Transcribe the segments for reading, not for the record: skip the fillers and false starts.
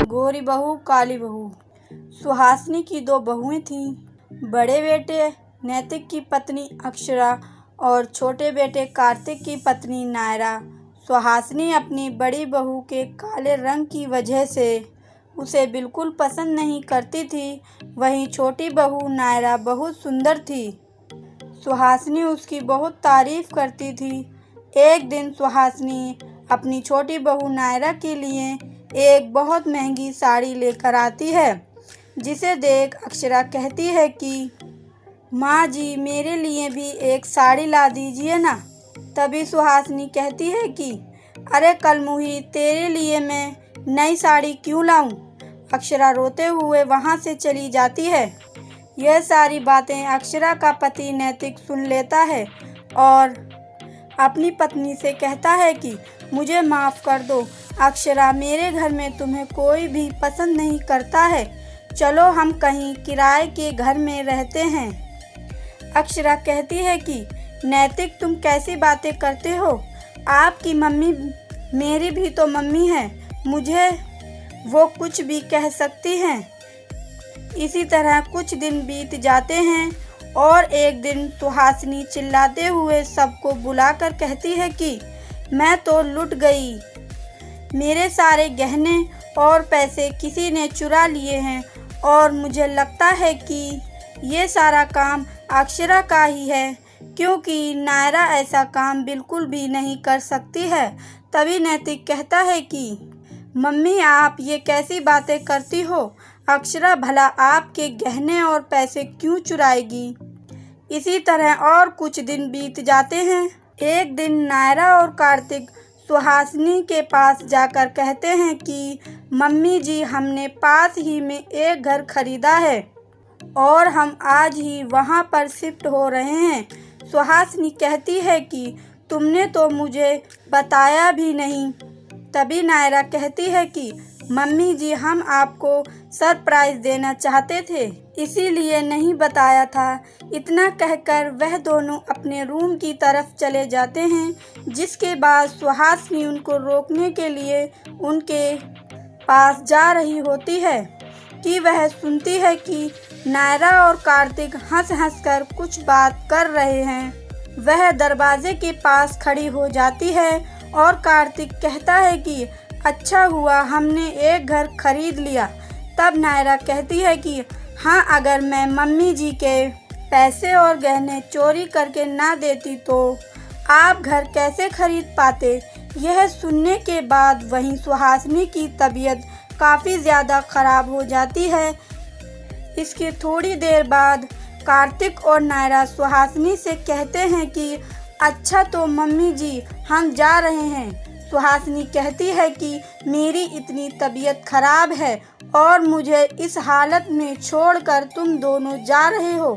गोरी बहू काली बहू। सुहासिनी की दो बहुएं थीं। बड़े बेटे नैतिक की पत्नी अक्षरा और छोटे बेटे कार्तिक की पत्नी नायरा। सुहासिनी अपनी बड़ी बहू के काले रंग की वजह से उसे बिल्कुल पसंद नहीं करती थी। वहीं छोटी बहू नायरा बहुत सुंदर थी। सुहासिनी उसकी बहुत तारीफ करती थी। एक दिन सुहासिनी अपनी छोटी बहू नायरा के लिए एक बहुत महंगी साड़ी लेकर आती है, जिसे देख अक्षरा कहती है कि माँ जी, मेरे लिए भी एक साड़ी ला दीजिए ना। तभी सुहासिनी कहती है कि अरे कलमुही, तेरे लिए मैं नई साड़ी क्यों लाऊं। अक्षरा रोते हुए वहाँ से चली जाती है। यह सारी बातें अक्षरा का पति नैतिक सुन लेता है और अपनी पत्नी से कहता है कि मुझे माफ़ कर दो अक्षरा, मेरे घर में तुम्हें कोई भी पसंद नहीं करता है। चलो हम कहीं किराए के घर में रहते हैं। अक्षरा कहती है कि नैतिक, तुम कैसी बातें करते हो। आपकी मम्मी मेरी भी तो मम्मी है, मुझे वो कुछ भी कह सकती हैं। इसी तरह कुछ दिन बीत जाते हैं और एक दिन सुहासिनी चिल्लाते हुए सबको बुलाकर कहती है कि मैं तो लुट गई, मेरे सारे गहने और पैसे किसी ने चुरा लिए हैं और मुझे लगता है कि ये सारा काम अक्षरा का ही है, क्योंकि नायरा ऐसा काम बिल्कुल भी नहीं कर सकती है। तभी नैतिक कहता है कि मम्मी, आप ये कैसी बातें करती हो। अक्षरा भला आपके गहने और पैसे क्यों चुराएगी। इसी तरह और कुछ दिन बीत जाते हैं। एक दिन नायरा और कार्तिक सुहासिनी के पास जाकर कहते हैं कि मम्मी जी, हमने पास ही में एक घर खरीदा है और हम आज ही वहां पर शिफ्ट हो रहे हैं। सुहासिनी कहती है कि तुमने तो मुझे बताया भी नहीं। तभी नायरा कहती है कि मम्मी जी, हम आपको सरप्राइज देना चाहते थे, इसीलिए नहीं बताया था। इतना कहकर वह दोनों अपने रूम की तरफ चले जाते हैं, जिसके बाद सुहासिनी उनको रोकने के लिए उनके पास जा रही होती है कि वह सुनती है कि नायरा और कार्तिक हंस कर कुछ बात कर रहे हैं। वह दरवाजे के पास खड़ी हो जाती है और कार्तिक कहता है कि अच्छा हुआ हमने एक घर खरीद लिया। तब नायरा कहती है कि हाँ, अगर मैं मम्मी जी के पैसे और गहने चोरी करके ना देती तो आप घर कैसे खरीद पाते। यह सुनने के बाद वहीं सुहासिनी की तबीयत काफ़ी ज़्यादा ख़राब हो जाती है। इसके थोड़ी देर बाद कार्तिक और नायरा सुहासिनी से कहते हैं कि अच्छा तो मम्मी जी, हम जा रहे हैं। सुहासिनी कहती है कि मेरी इतनी तबीयत खराब है और मुझे इस हालत में छोड़कर तुम दोनों जा रहे हो।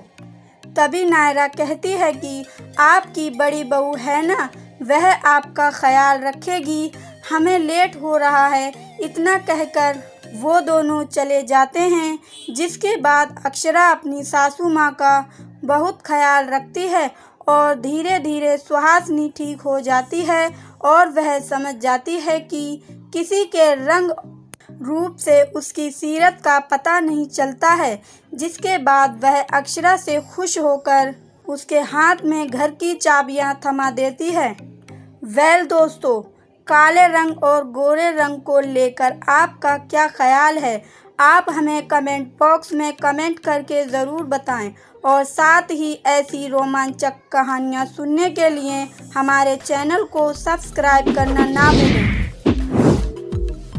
तभी नायरा कहती है कि आपकी बड़ी बहू है ना, वह आपका ख्याल रखेगी, हमें लेट हो रहा है। इतना कहकर वो दोनों चले जाते हैं। जिसके बाद अक्षरा अपनी सासू माँ का बहुत ख्याल रखती है और धीरे धीरे सुहासिनी ठीक हो जाती है और वह समझ जाती है कि किसी के रंग रूप से उसकी सीरत का पता नहीं चलता है। जिसके बाद वह अक्षरा से खुश होकर उसके हाथ में घर की चाबियां थमा देती है। वेल दोस्तों, काले रंग और गोरे रंग को लेकर आपका क्या ख्याल है, आप हमें कमेंट बॉक्स में कमेंट करके ज़रूर बताएं और साथ ही ऐसी रोमांचक कहानियाँ सुनने के लिए हमारे चैनल को सब्सक्राइब करना ना भूलें।